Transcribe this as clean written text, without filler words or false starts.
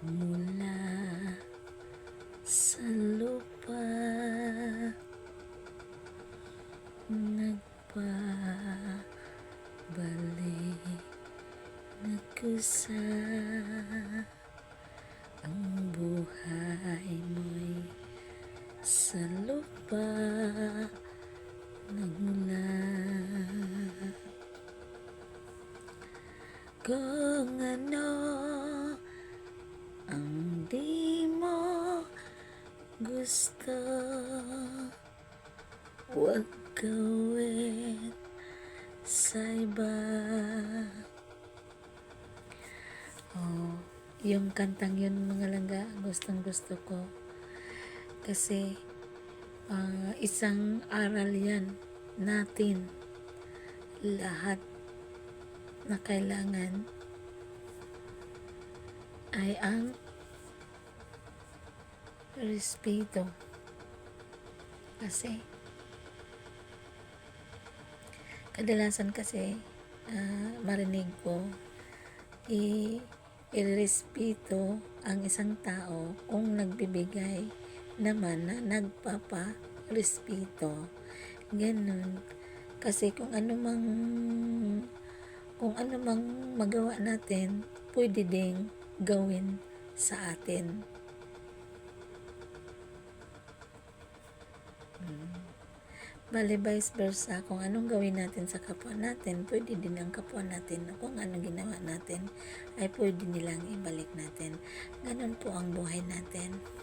mula sa lupa, nagpabalik na kusa. Ang buhay mo'y sa lupa nagmula. Kung ano ang di mo gusto, huwag gawin sa iba. Yung kantang yun, mga langga, gustong gusto ko kasi isang aral yan natin lahat na kailangan ay ang respeto. Kasi kadalasan kasi marinig ko irespeto ang isang tao kung nagbibigay naman na nagpapa-respeto. Ganun. Kasi kung ano mang magawa natin, pwede ding gawin sa atin. Bale, vice versa, kung anong gawin natin sa kapwa natin, pwede din ang kapwa natin, kung anong ginawa natin, ay pwede nilang ibalik natin. Ganun po ang buhay natin.